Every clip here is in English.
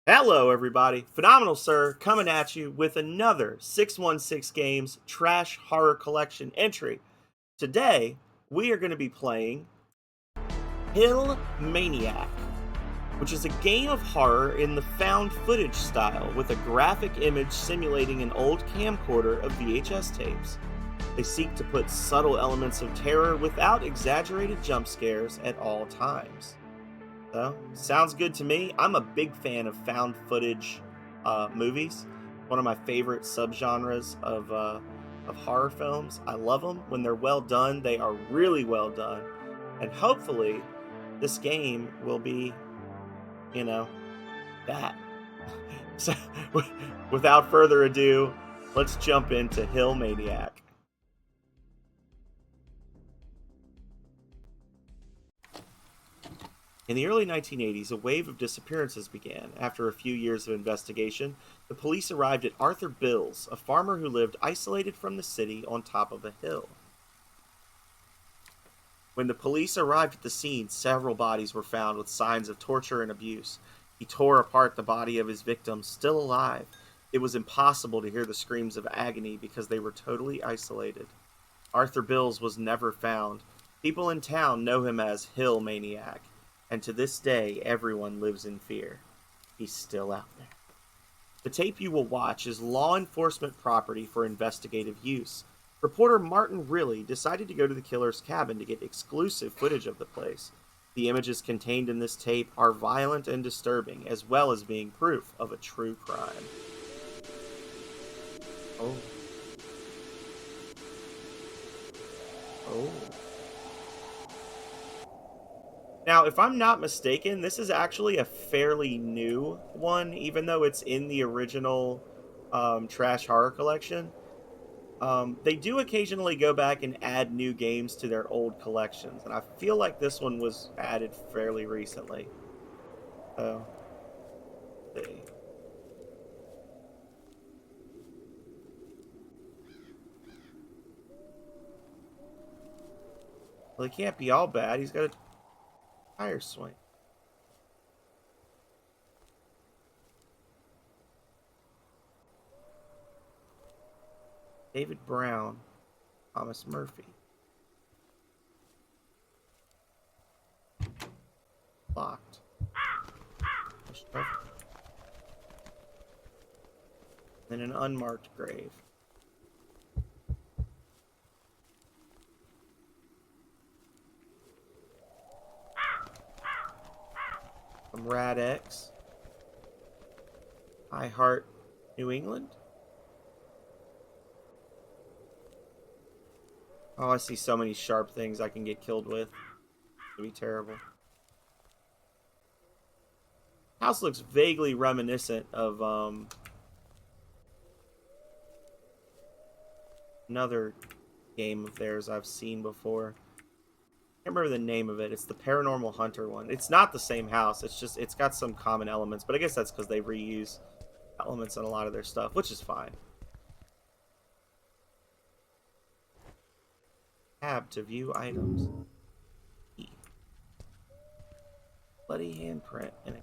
Hello, everybody. Phenomenal Sir coming at you with another 616 Games Trash Horror Collection entry. Today, we are going to be playing Hill Maniac, which is a game of horror in the found footage style with a graphic image simulating an old camcorder of VHS tapes. They seek to put subtle elements of terror without exaggerated jump scares at all times. So, sounds good to me. I'm a big fan of found footage movies. One of my favorite subgenres of horror films. I love them when they're well done. They are really well done, and hopefully, this game will be, you know, that. So, without further ado, let's jump into Hill Maniac. In the early 1980s, a wave of disappearances began. After a few years of investigation, the police arrived at Arthur Bills, a farmer who lived isolated from the city on top of a hill. When the police arrived at the scene, several bodies were found with signs of torture and abuse. He tore apart the body of his victim, still alive. It was impossible to hear the screams of agony because they were totally isolated. Arthur Bills was never found. People in town know him as Hill Maniac, and to this day, everyone lives in fear. He's still out there. The tape you will watch is law enforcement property for investigative use. Reporter Martin Riley decided to go to the killer's cabin to get exclusive footage of the place. The images contained in this tape are violent and disturbing, as well as being proof of a true crime. Oh. Oh. Now, if I'm not mistaken, this is actually a fairly new one, even though it's in the original Trash Horror Collection. They do occasionally go back and add new games to their old collections, and I feel like this one was added fairly recently. So, let's see. Well, he can't be all bad. He's got a tire swing. David Brown, Thomas Murphy. Locked. Then an unmarked grave. From Rad X. I Heart New England. Oh, I see so many sharp things I can get killed with. It'll be terrible. House looks vaguely reminiscent of another game of theirs I've seen before. I can't remember the name of it. It's the Paranormal Hunter one. It's not the same house. It's got some common elements, but I guess that's because they reuse elements in a lot of their stuff, which is fine. Tab to view items. E. Bloody handprint and a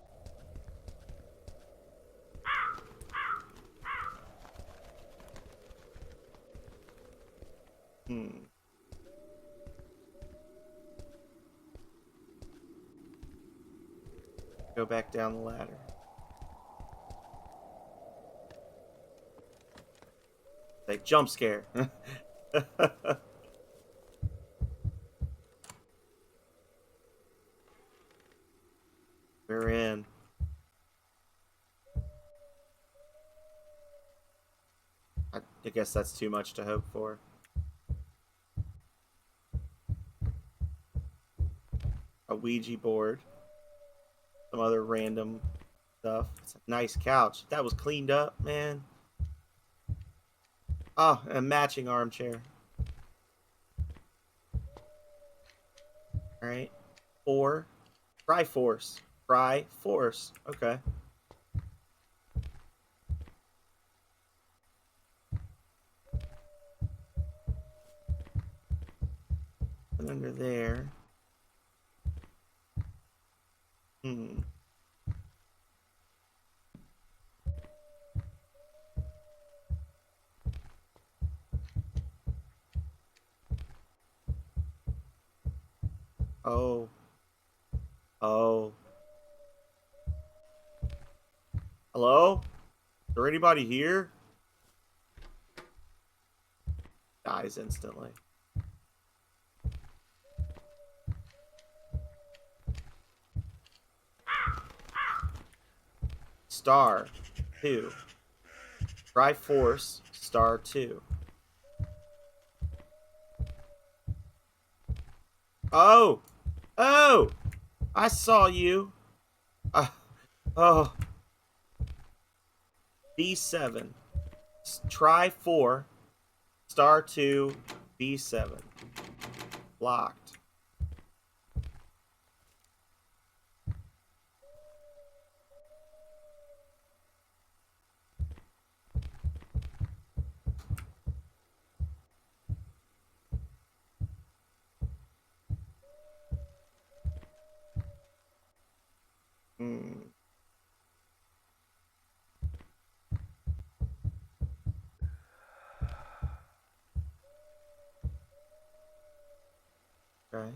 Go back down the ladder. Like jump scare. We're in. I guess that's too much to hope for. A Ouija board. Some other random stuff. It's a nice couch. That was cleaned up, man. Oh, a matching armchair. Alright. Four. Triforce. Triforce. Okay. And under there. Oh. Oh. Hello? Is there anybody here? Dies instantly. Star 2. Triforce star 2. Oh! Oh! I saw you. Oh. B7. Try 4. Star 2. B7. Locked. Hmm. Okay.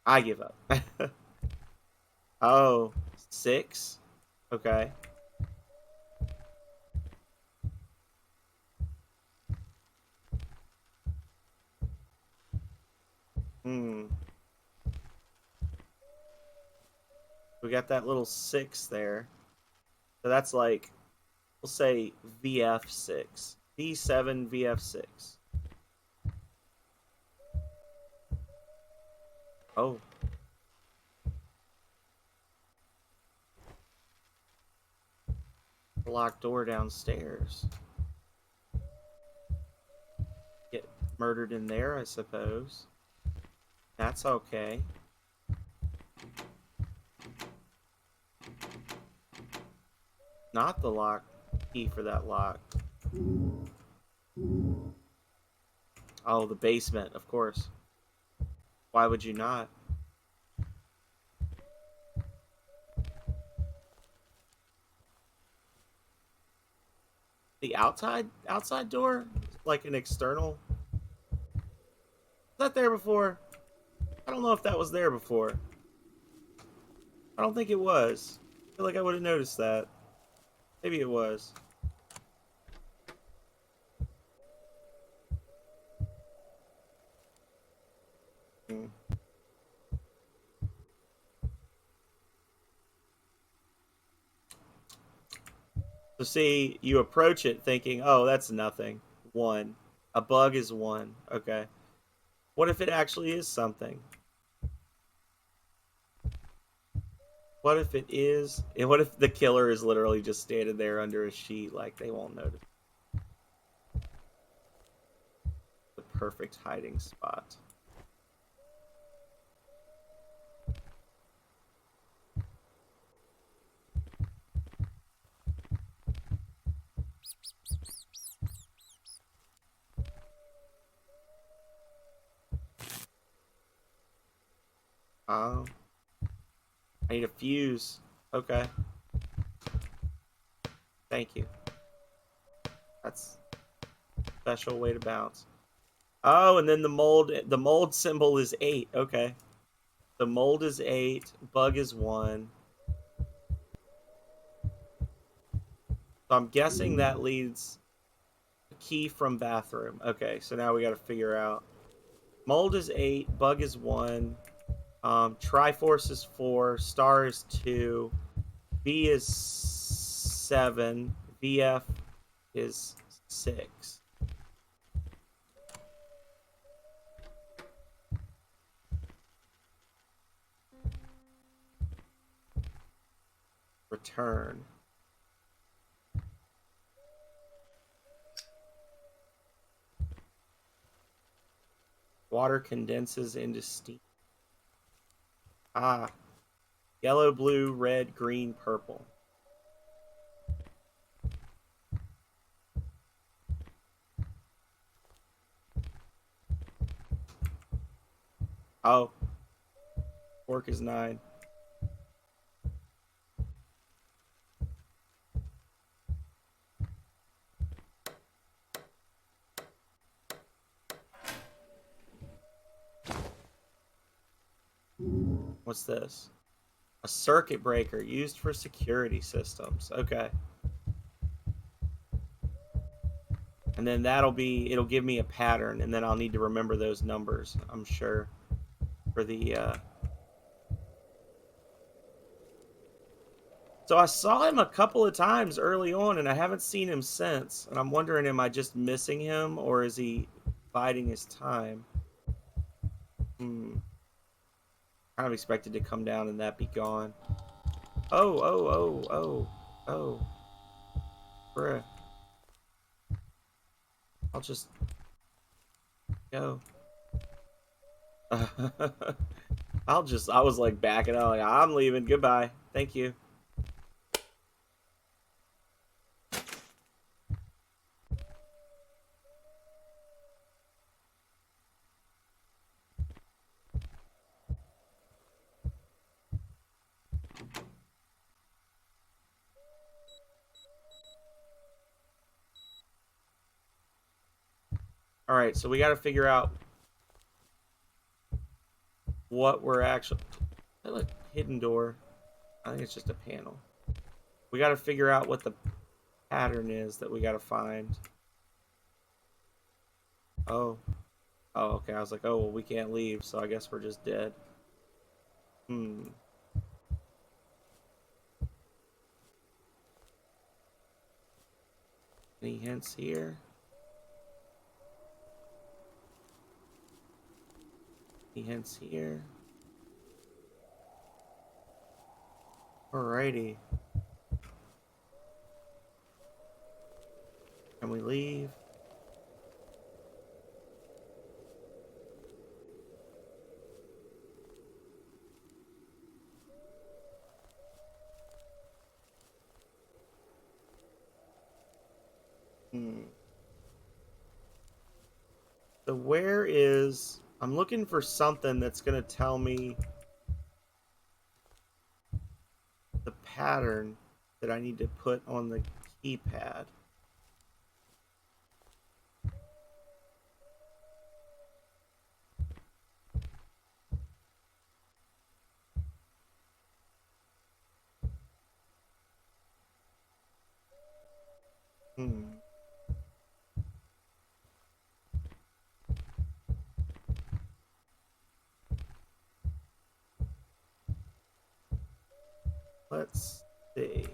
I give up. Oh, 6? Okay. Hmm. We got that little 6 there. So that's like, we'll say VF6. V7, VF6. Oh. Locked door downstairs. Get murdered in there, I suppose. That's okay. Not the lock key for that lock. Oh, the basement, of course. Why would you not? The outside door? Like an external? Was that there before? I don't know if that was there before. I don't think it was. I feel like I would have noticed that. Maybe it was. Hmm. So see, you approach it thinking, oh, that's nothing. 1. A bug is 1. Okay. What if it actually is something? What if it is? And what if the killer is literally just standing there under a sheet like they won't notice? The perfect hiding spot. Oh. I need a fuse. Okay. Thank you. That's a special way to bounce. Oh, and then the mold symbol is 8. Okay. The mold is 8, bug is 1. So I'm guessing that leads key from bathroom. Okay, so now we got to figure out. Mold is 8, bug is 1. Triforce is 4, star is 2, B is 7, VF is 6. Return. Water condenses into steam. Ah, yellow, blue, red, green, purple. Oh, pork is 9. What's this? A circuit breaker used for security systems. Okay. And then it'll give me a pattern, and then I'll need to remember those numbers, I'm sure, for the, So I saw him a couple of times early on, and I haven't seen him since. And I'm wondering, am I just missing him, or is he biding his time? Kind of expected to come down and that be gone. Oh, oh, oh, oh, oh. Bruh. I'll just go. I was like backing out, like, I'm leaving. Goodbye. Thank you. All right, so we got to figure out what we're actually. Look, hidden door. I think it's just a panel. We got to figure out what the pattern is that we got to find. Oh. Oh, okay. I was like, oh, well, we can't leave, so I guess we're just dead. Any hints here? Any hints here? Alrighty. Can we leave? So where is... I'm looking for something that's going to tell me the pattern that I need to put on the keypad. Let's see.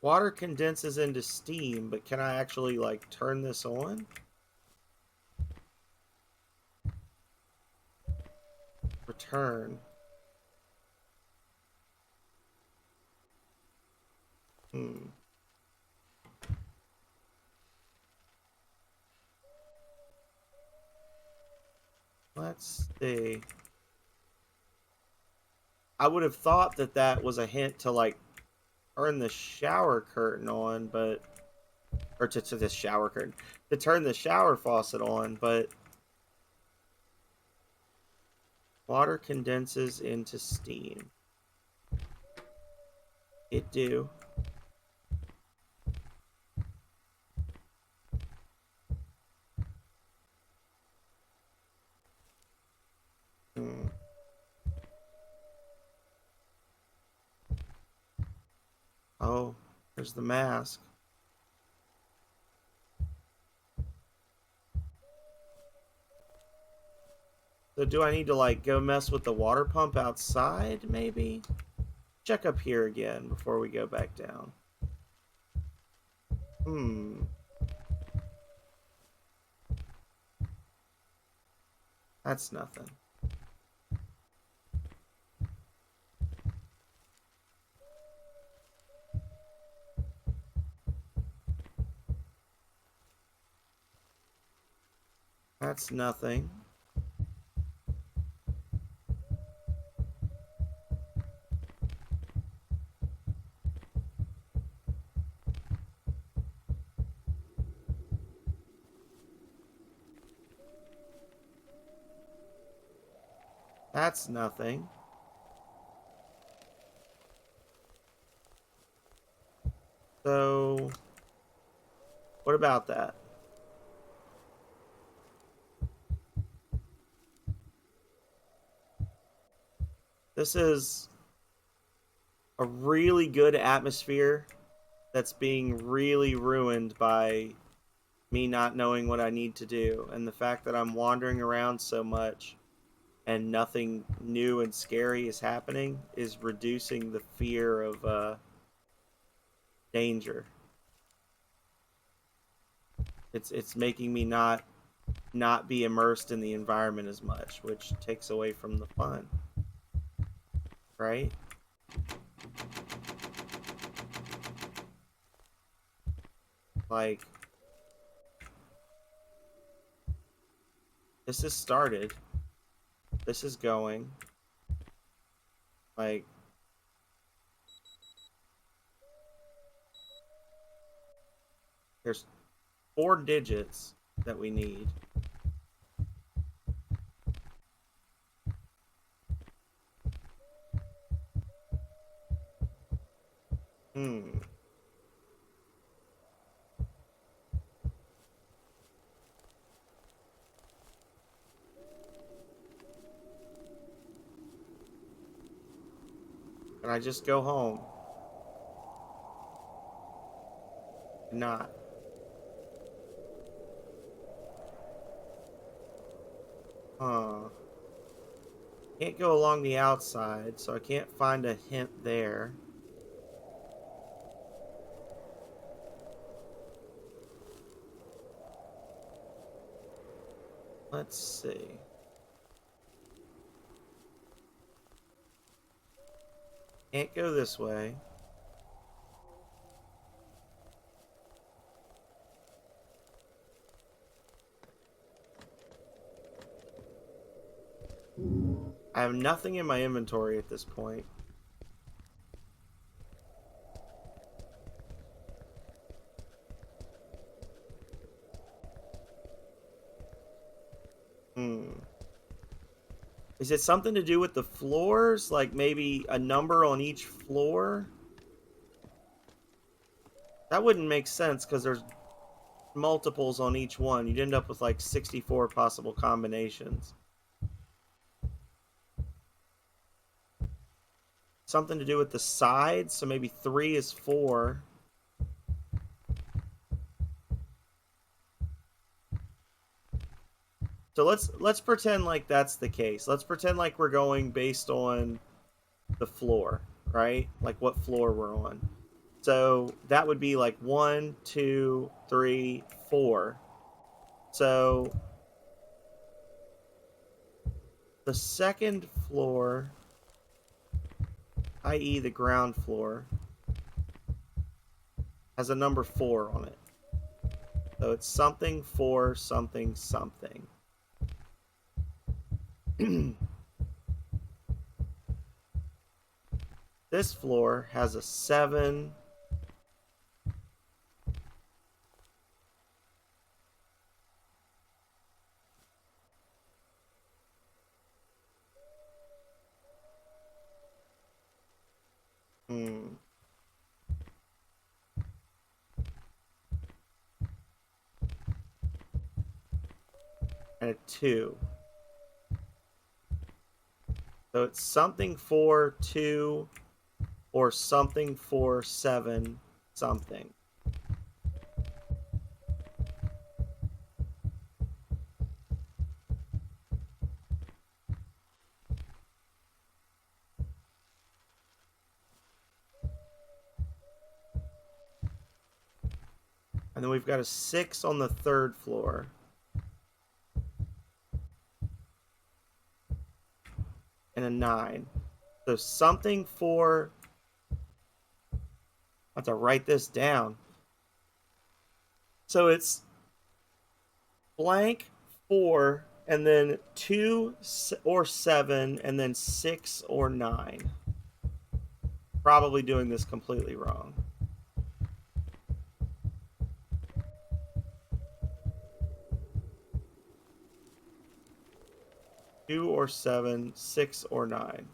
Water condenses into steam, but can I actually, like, turn this on? Return. Let's see. I would have thought that that was a hint to, like, turn the shower curtain on, but... Or to the shower curtain. To turn the shower faucet on, but... Water condenses into steam. It do. Oh, there's the mask. So do I need to, like, go mess with the water pump outside, maybe? Check up here again before we go back down. That's nothing. That's nothing. That's nothing. So, what about that? This is a really good atmosphere that's being really ruined by me not knowing what I need to do. And the fact that I'm wandering around so much and nothing new and scary is happening is reducing the fear of danger. It's making me not be immersed in the environment as much, which takes away from the fun, right? Like, this has started. This is going. Like, there's 4 digits that we need. Hmm. Can I just go home? Not. Huh. Can't go along the outside, so I can't find a hint there. Let's see. Can't go this way. I have nothing in my inventory at this point. Hmm. Is it something to do with the floors? Like maybe a number on each floor? That wouldn't make sense because there's multiples on each one. You'd end up with like 64 possible combinations. Something to do with the sides, so maybe 3 is 4. So let's pretend like that's the case. Let's pretend like we're going based on the floor, right? Like what floor we're on. So that would be like 1, 2, 3, 4. So the second floor, i.e. the ground floor, has a number 4 on it. So it's something 4 something something. This floor has a 7. Hmm. And a 2. So it's something 4 2 or something 4 7 something. And then we've got a 6 on the third floor. And a 9. So something 4. I have to write this down. So it's blank 4 and then 2 or 7 and then 6 or 9. Probably doing this completely wrong. 2 or 7, 6 or 9.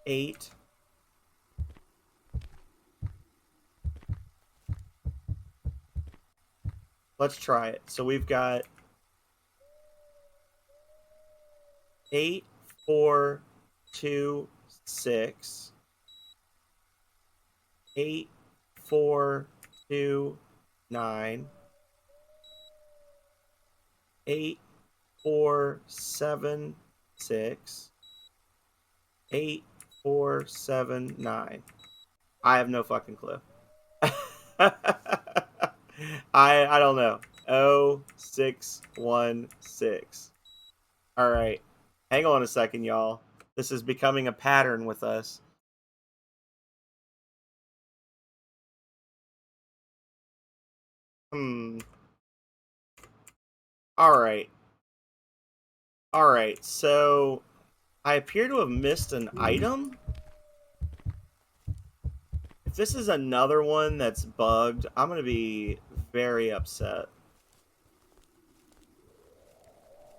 Eight. Let's try it. So we've got 8, 4, 2, 6. 8, 4, 2, 9. 8, 4, 7, 6. 8, 4, 7, 9. I have no fucking clue. I don't know. 0, 6, 1, 6. All right. Hang on a second, y'all. This is becoming a pattern with us. All right. All right. So I appear to have missed an item. If this is another one that's bugged, I'm going to be very upset.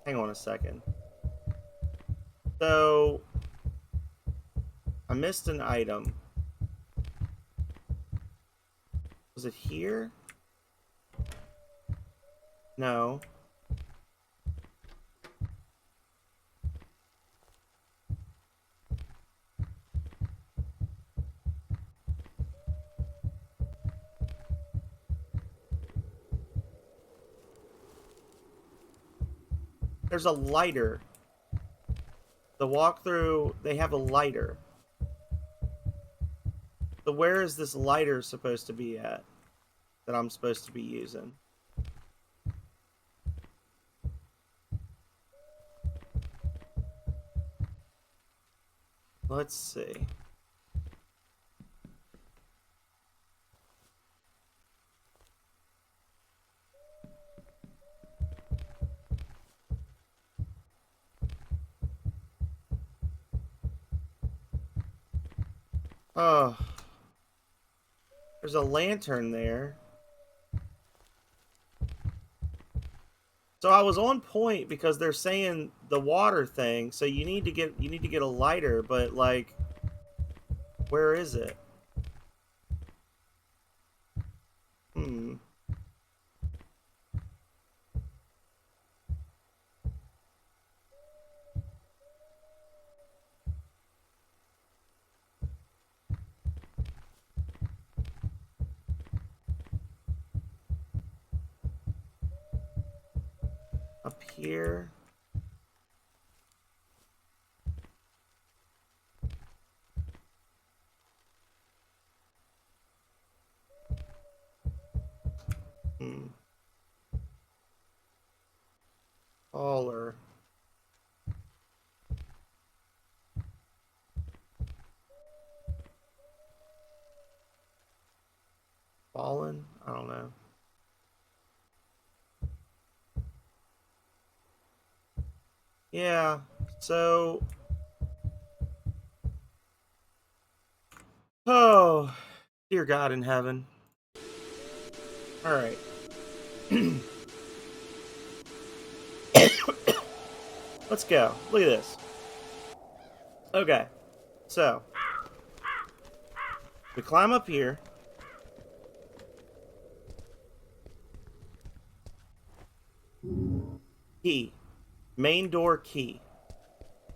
Hang on a second. So I missed an item. Was it here? No. There's a lighter. The walkthrough, they have a lighter. So where is this lighter supposed to be at that I'm supposed to be using? Let's see. Oh. There's a lantern there. So I was on point because they're saying the water thing, so you need to get a lighter, but like where is it? Up here. Taller. Fallen? I don't know. Yeah, so... Oh, dear God in heaven. Alright. Let's go. Look at this. Okay, so... we climb up here. Key. Main door key.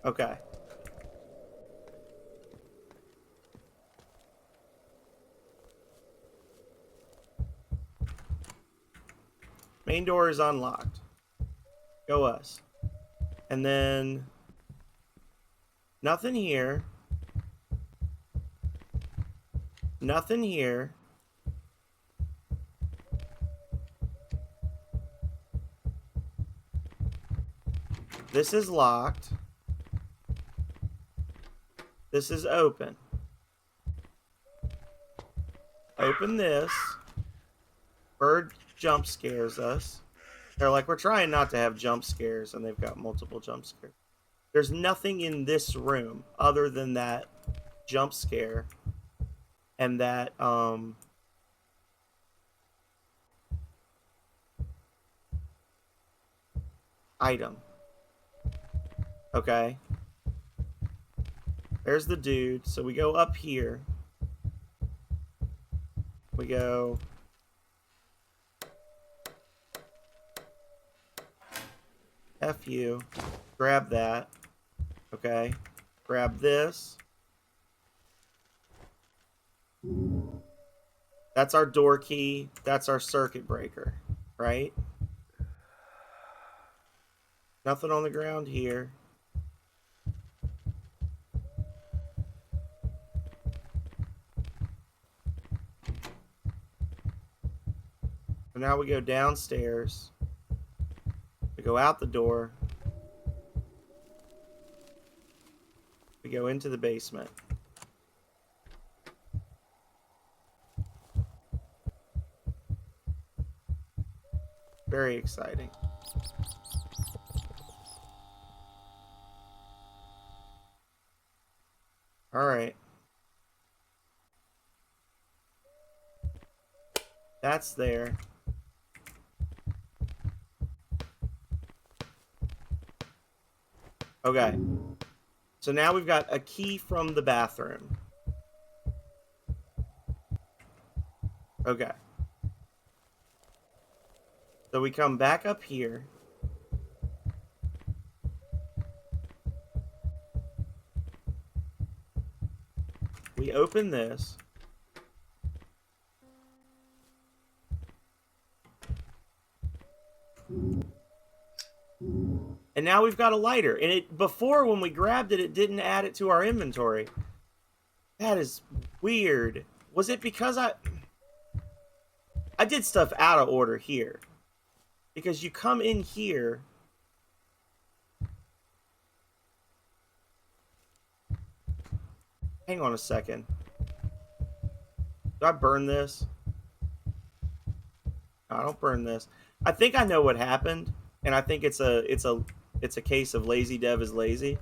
Okay. Main door is unlocked. Go us. And then... nothing here. Nothing here. This is locked. This is open. Open this. Bird jump scares us. They're like, we're trying not to have jump scares, and they've got multiple jump scares. There's nothing in this room other than that jump scare and that item. Okay. There's the dude. So we go up here. We go... F you. Grab that. Okay. Grab this. That's our door key. That's our circuit breaker. Right? Nothing on the ground here. So now we go downstairs. We go out the door. We go into the basement. Very exciting. All right. That's there. Okay. So now we've got a key from the bathroom. Okay. So we come back up here. We open this. And now we've got a lighter. And it before, when we grabbed it, it didn't add it to our inventory. That is weird. Was it because I did stuff out of order here? Because you come in here. Hang on a second. Do I burn this? No, I don't burn this. I think I know what happened, and I think it's a case of lazy dev is lazy.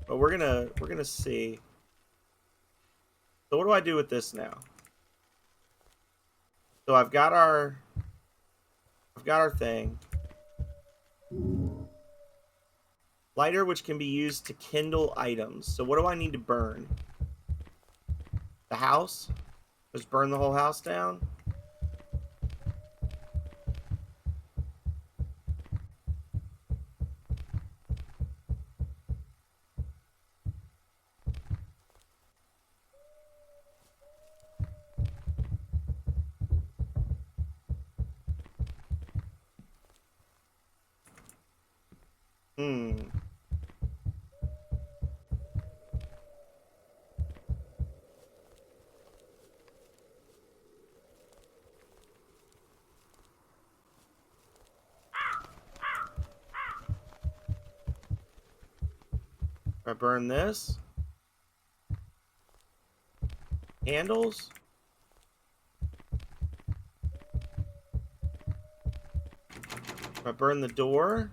But we're gonna see. So what do I do with this now? So I've got our thing. Lighter, which can be used to kindle items. So what do I need to burn? The house? Just burn the whole house down? I burn this. Handles. I burn the door.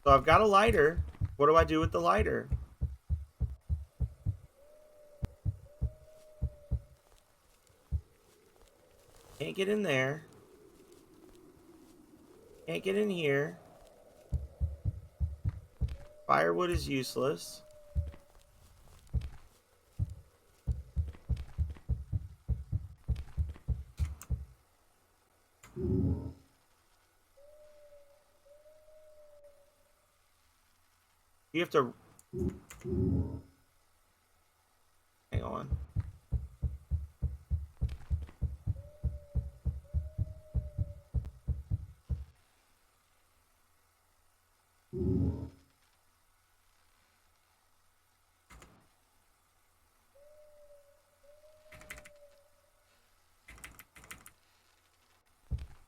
So I've got a lighter. What do I do with the lighter? Can't get in there. Can't get in here. Firewood is useless. You have to... Hang on.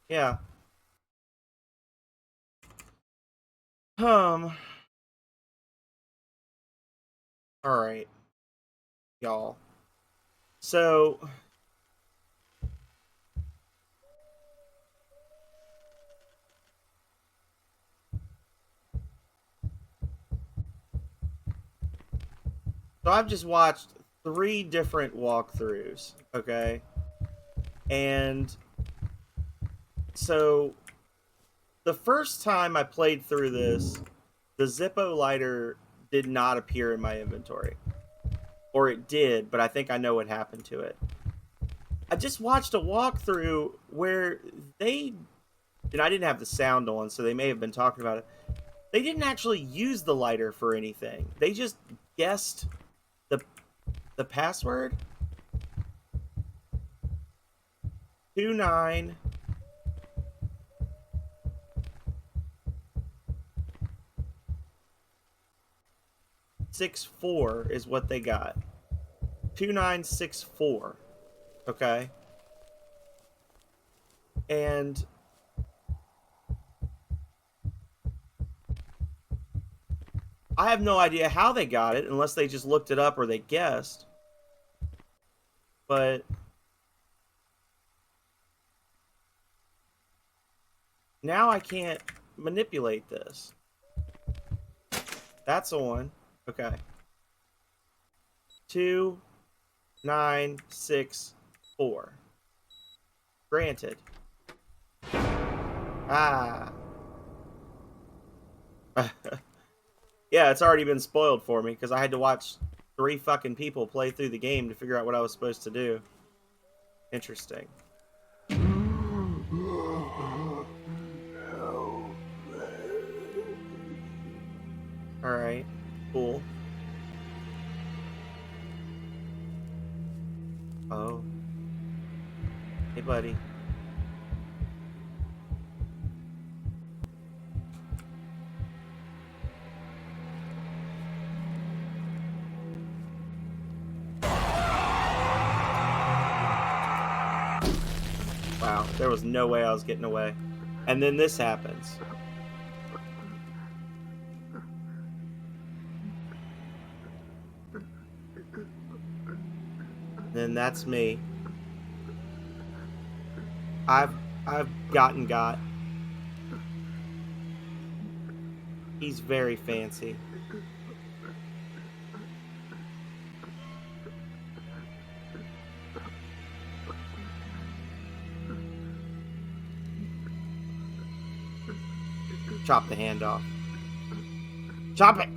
Yeah. All right, y'all. So I've just watched 3 different walkthroughs, okay? And so The first time I played through this, the Zippo lighter did not appear in my inventory. Or it did, but I think I know what happened to it. I just watched a walkthrough where they, and I didn't have the sound on, so they may have been talking about it. They didn't actually use the lighter for anything. They just guessed the password. 2964 is what they got. 2964. Okay. And I have no idea how they got it unless they just looked it up or they guessed. But now I can't manipulate this. That's on. Okay. 2964. Granted. Ah. Yeah, it's already been spoiled for me because I had to watch 3 fucking people play through the game to figure out what I was supposed to do. Interesting. Alright. Cool. Oh. Hey, buddy. Wow, there was no way I was getting away. And then this happens. Then that's me. I've gotten got. He's very fancy. Chop the hand off. Chop it!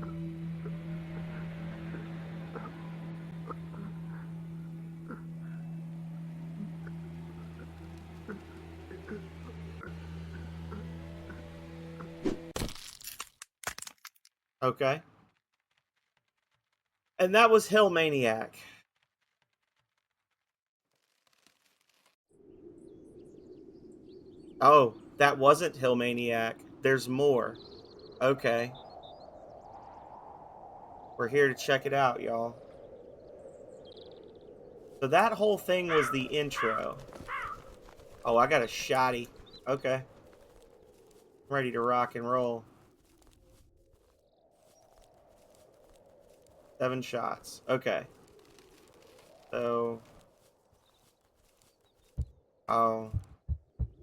Okay. And that was Hill Maniac. Oh, that wasn't Hill Maniac. There's more. Okay. We're here to check it out, y'all. So that whole thing was the intro. Oh, I got a shotty. Okay. I'm ready to rock and roll. 7 shots. Okay. So... Oh.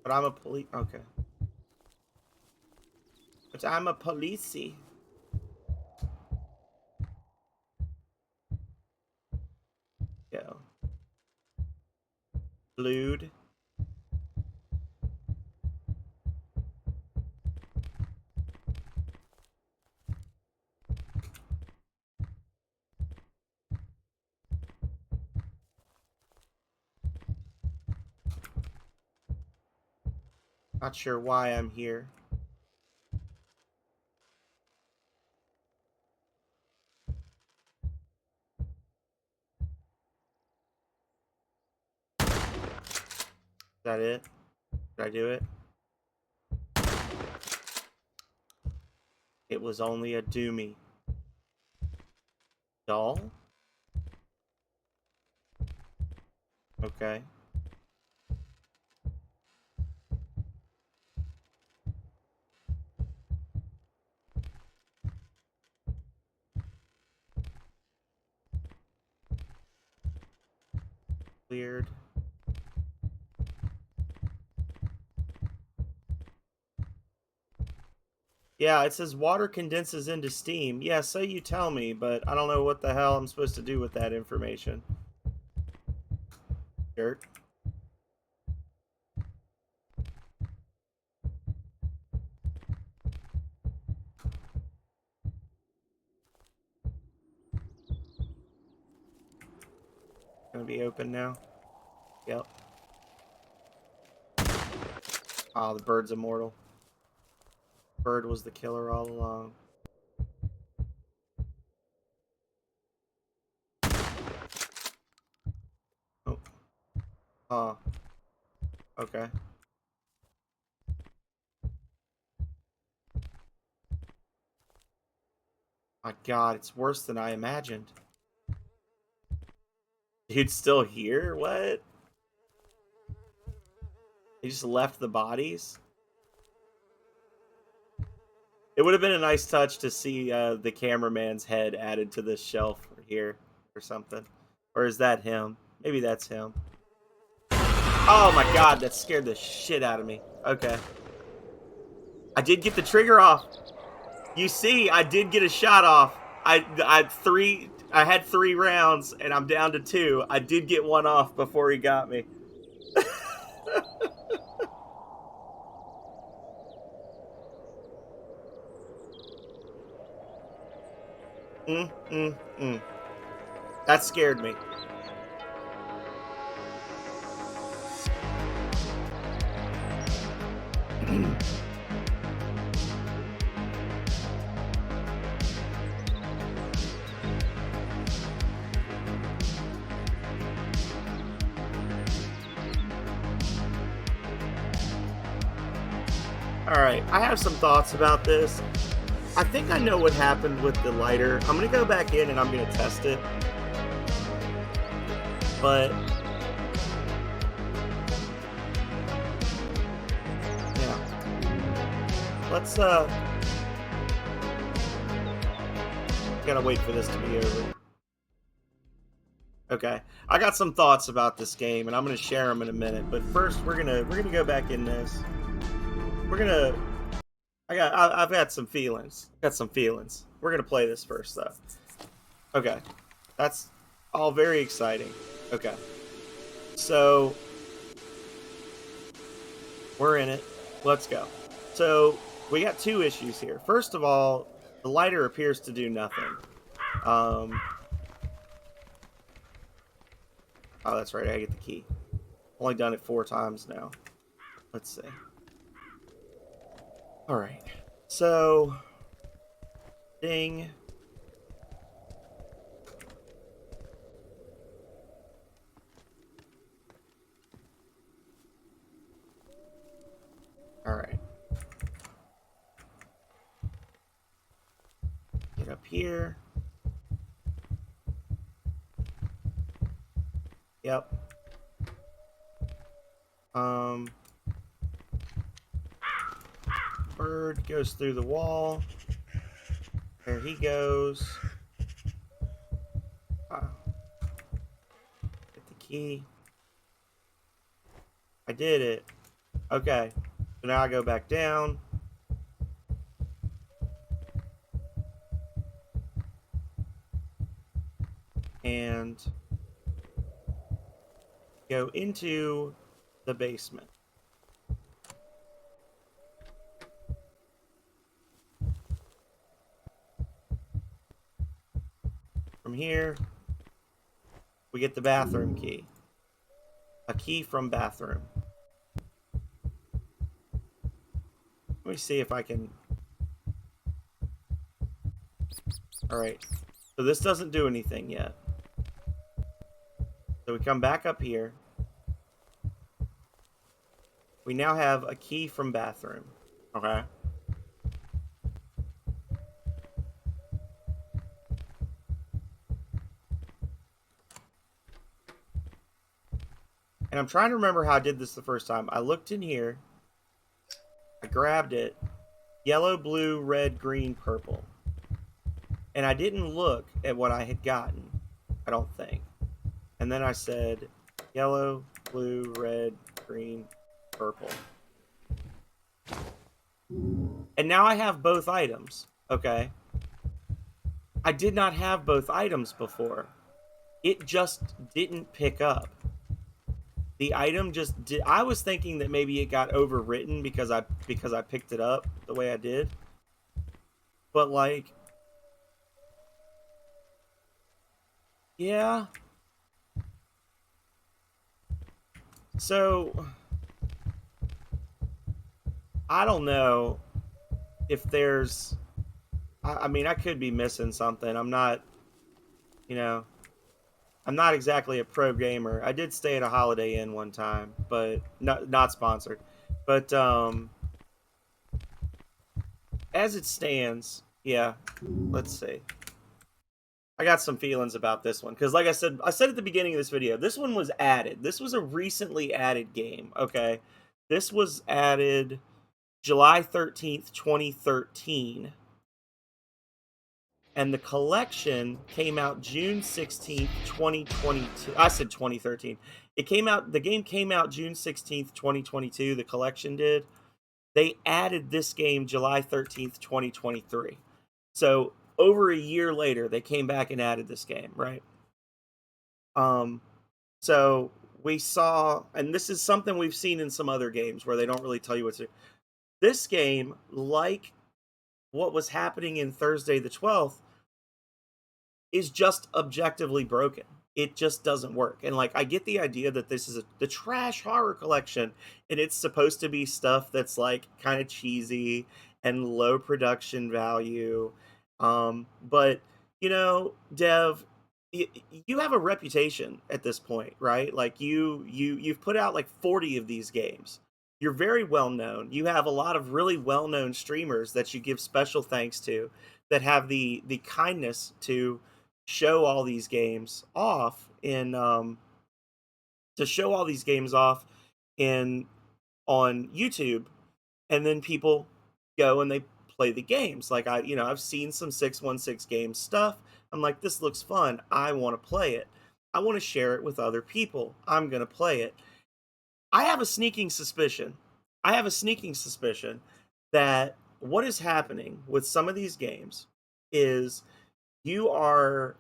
But I'm a police... Okay. But I'm a policey. Go. Blued. Not sure why I'm here. Is that it? Did I do it? It was only a doomy. Doll? Okay. Weird. Yeah, it says water condenses into steam. Yeah, so you tell me, but I don't know what the hell I'm supposed to do with that information. Jerk. gonna be open now. Yep. Oh, the bird's immortal. Bird was the killer all along. Oh. Oh. Okay. My God, it's worse than I imagined. Dude's still here? What? He just left the bodies? It would have been a nice touch to see the cameraman's head added to this shelf here or something. Or is that him? Maybe that's him. Oh my God, that scared the shit out of me. Okay. I did get the trigger off. You see, I did get a shot off. I had 3 rounds and I'm down to 2. I did get one off before he got me. That scared me. Alright, I have some thoughts about this. I think I know what happened with the lighter. I'm going to go back in and I'm going to test it. But yeah. Let's gotta wait for this to be over. Okay. I got some thoughts about this game and I'm going to share them in a minute, but first we're going to go back in this. I've had some feelings. Got some feelings. We're going to play this first though. Okay. That's all very exciting. Okay. So we're in it. Let's go. So we got 2 issues here. First of all, the lighter appears to do nothing. Oh, that's right. I get the key. Only done it 4 times now. Let's see. All right. So, ding. All right. Get up here. Yep. Bird goes through the wall. There he goes. Get the key. I did it. Okay. So now I go back down. And go into the basement. From here, we get the bathroom key. A key from bathroom. Let me see if I can... Alright. So this doesn't do anything yet. So we come back up here. We now have a key from bathroom. Okay. And I'm trying to remember how I did this the first time. I looked in here. I grabbed it. Yellow, blue, red, green, purple. And I didn't look at what I had gotten. I don't think. And then I said yellow, blue, red, green, purple. And now I have both items. Okay. I did not have both items before. It just didn't pick up. The item just did. I was thinking that maybe it got overwritten because I picked it up the way I did. But like, yeah. So I don't know if there's. I mean, I could be missing something. I'm not. You know, I'm not exactly a pro gamer. I did stay at a Holiday Inn one time, but not sponsored. But as it stands, yeah. Let's see. I got some feelings about this one because, like I said at the beginning of this video, this one was added. This was a recently added game. Okay, this was added July 13th, 2013, and the collection came out June 16th, 2022. I said 2013. It came out. The game came out June 16th, 2022. The collection did. They added this game July 13th, 2023. So over a year later, they came back and added this game, right? Um, so we saw, and this is something we've seen in some other games where they don't really tell you what to do. This game, like what was happening in Thursday the 12th, is just objectively broken. It just doesn't work. And like I get the idea that this is the trash horror collection and it's supposed to be stuff that's like kind of cheesy and low production value. But Dev, you have a reputation at this point, right? Like you've put out like 40 of these games. You're very well known. You have a lot of really well known streamers that you give special thanks to that have the kindness to show all these games off in to show all these games off in on YouTube, and then people go and they play the games. Like I've seen some 616 games stuff. I'm like, this looks fun. I want to play it. I want to share it with other people. I'm going to play it. I have a sneaking suspicion. I have a sneaking suspicion that what is happening with some of these games is you are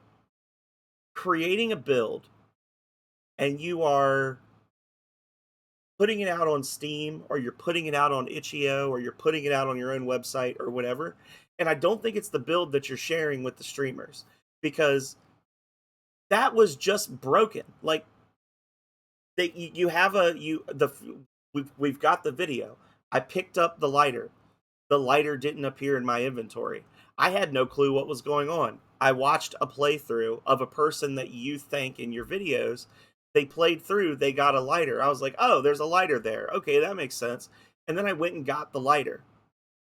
creating a build and you are putting it out on Steam or you're putting it out on itch.io or you're putting it out on your own website or whatever. And I don't think it's the build that you're sharing with the streamers because that was just broken. Like you have we've got the video. I picked up the lighter. The lighter didn't appear in my inventory. I had no clue what was going on. I watched a playthrough of a person that you thank in your videos. They played through, they got a lighter. I was like, oh, there's a lighter there. Okay, that makes sense. And then I went and got the lighter.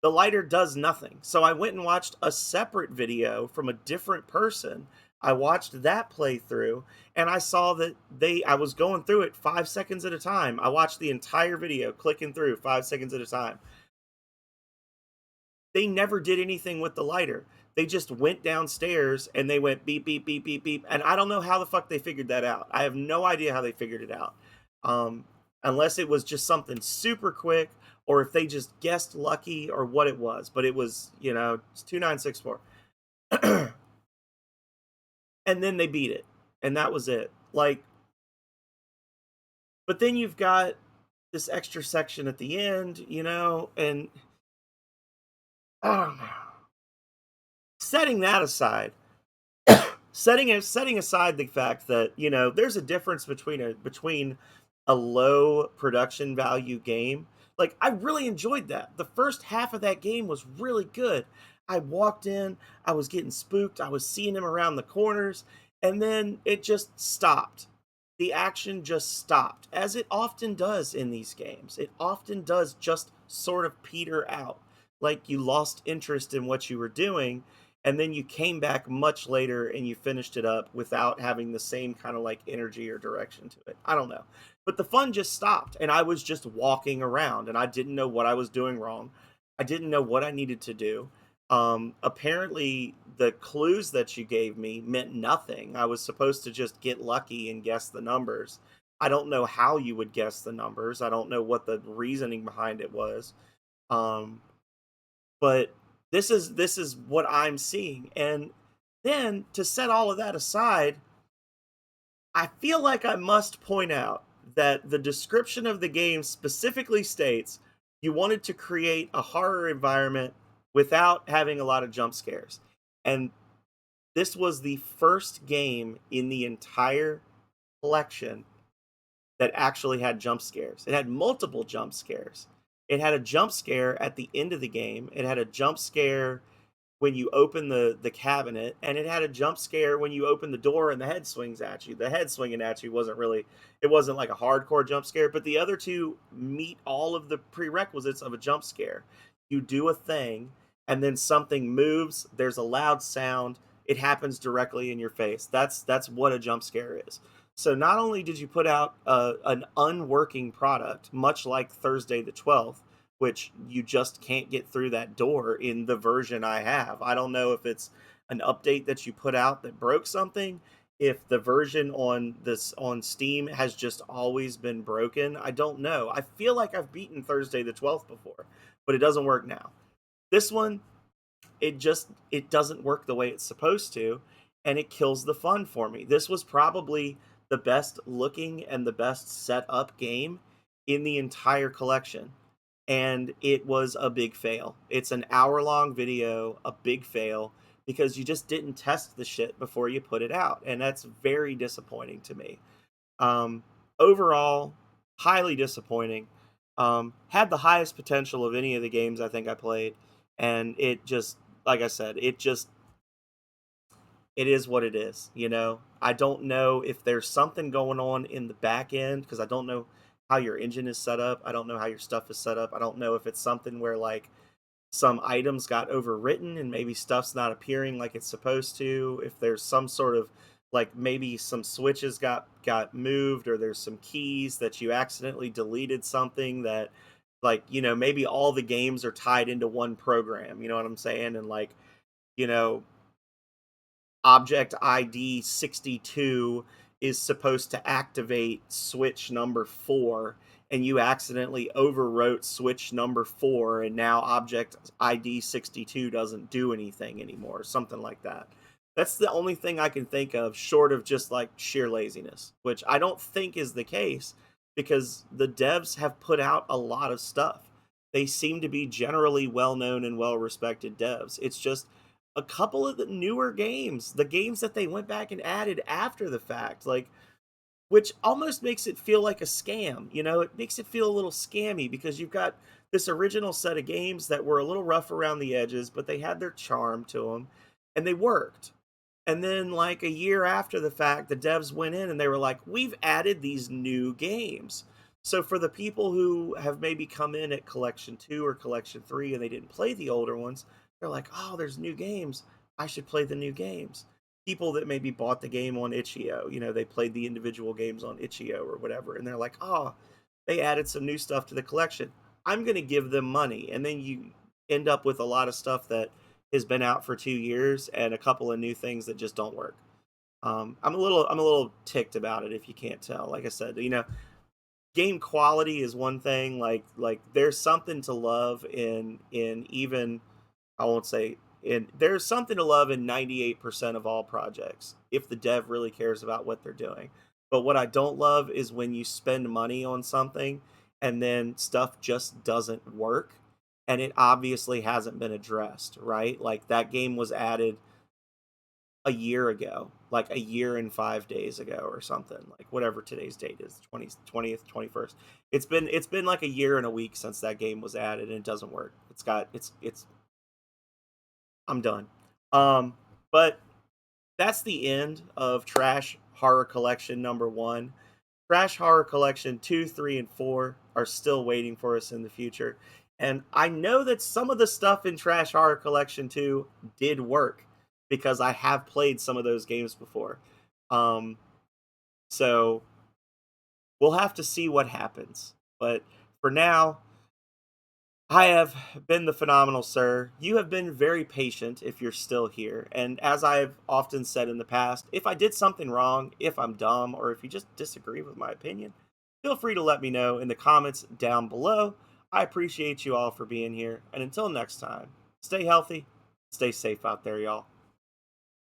The lighter does nothing. So I went and watched a separate video from a different person. I watched that playthrough and I saw that I was going through it 5 seconds at a time. I watched the entire video clicking through 5 seconds at a time. They never did anything with the lighter. They just went downstairs and they went beep, beep, beep, beep, beep. And I don't know how the fuck they figured that out. I have no idea how they figured it out. Unless it was just something super quick or if they just guessed lucky or what it was. But it was, it's 2964. And then they beat it. And that was it. Like, but then you've got this extra section at the end, and I don't know. Setting that aside, setting aside the fact that there's a difference between a low production value game. Like I really enjoyed that. The first half of that game was really good. I walked in, I was getting spooked, I was seeing him around the corners, and then it just stopped. The action just stopped, as it often does in these games. It often does just sort of peter out. Like you lost interest in what you were doing and then you came back much later and you finished it up without having the same kind of like energy or direction to it. I don't know. But the fun just stopped and I was just walking around and I didn't know what I was doing wrong. I didn't know what I needed to do. Apparently the clues that you gave me meant nothing. I was supposed to just get lucky and guess the numbers. I don't know how you would guess the numbers. I don't know what the reasoning behind it was. But this is what I'm seeing. And then to set all of that aside, I feel like I must point out that the description of the game specifically states you wanted to create a horror environment without having a lot of jump scares. And this was the first game in the entire collection that actually had jump scares. It had multiple jump scares. It had a jump scare at the end of the game. It had a jump scare when you open the cabinet, and it had a jump scare when you open the door and the head swings at you. The head swinging at you wasn't really, it wasn't like a hardcore jump scare, but the other two meet all of the prerequisites of a jump scare. You do a thing, and then something moves, there's a loud sound, it happens directly in your face. That's what a jump scare is. So not only did you put out an unworking product, much like Thursday the 12th, which you just can't get through that door in the version I have. I don't know if it's an update that you put out that broke something, if the version on this on Steam has just always been broken. I don't know. I feel like I've beaten Thursday the 12th before, but it doesn't work now. This one, it doesn't work the way it's supposed to, and it kills the fun for me. This was probably the best looking and the best set up game in the entire collection, and it was a big fail. It's an hour-long video, a big fail, because you just didn't test the shit before you put it out, and that's very disappointing to me. Um, Overall, highly disappointing. Had the highest potential of any of the games I think I played, and it just, like I said, it is what it is. I don't know if there's something going on in the back end, because I don't know how your engine is set up. I don't know how your stuff is set up. I don't know if it's something where like some items got overwritten and maybe stuff's not appearing like it's supposed to. If there's some sort of, like, maybe some switches got moved, or there's some keys that you accidentally deleted something that, like, maybe all the games are tied into one program, you know what I'm saying? And like, you know object ID 62 is supposed to activate switch number 4, and you accidentally overwrote switch number 4, and now object ID 62 doesn't do anything anymore, something like that. That's the only thing I can think of, short of just like sheer laziness, which I don't think is the case, because the devs have put out a lot of stuff. They seem to be generally well known and well respected devs. It's just a couple of the newer games, the games that they went back and added after the fact, like, which almost makes it feel like a scam. It makes it feel a little scammy, because you've got this original set of games that were a little rough around the edges, but they had their charm to them and they worked. And then, like, a year after the fact, the devs went in and they were like, we've added these new games. So for the people who have maybe come in at Collection 2 or Collection 3 and they didn't play the older ones, they're like, oh, there's new games. I should play the new games. People that maybe bought the game on itch.io, they played the individual games on itch.io or whatever, and they're like, oh, they added some new stuff to the collection. I'm going to give them money. And then you end up with a lot of stuff that has been out for 2 years and a couple of new things that just don't work. I'm a little ticked about it, if you can't tell. Like I said, game quality is one thing. Like there's something to love in even, I won't say, and there's something to love in 98% of all projects if the dev really cares about what they're doing. But what I don't love is when you spend money on something and then stuff just doesn't work, and it obviously hasn't been addressed, right? Like, that game was added a year ago, like a year and 5 days ago or something, like whatever today's date is, 20th, 21st. It's been like a year and a week since that game was added, and it doesn't work. It's I'm done. But that's the end of Trash Horror Collection number 1. Trash Horror Collection 2, 3, and 4 are still waiting for us in the future. And I know that some of the stuff in Trash Horror Collection 2 did work, because I have played some of those games before. Um, so we'll have to see what happens. But for now, I have been the Phenomenal Sir. You have been very patient if you're still here. And as I've often said in the past, if I did something wrong, if I'm dumb, or if you just disagree with my opinion, feel free to let me know in the comments down below. I appreciate you all for being here. And until next time, stay healthy, stay safe out there, y'all.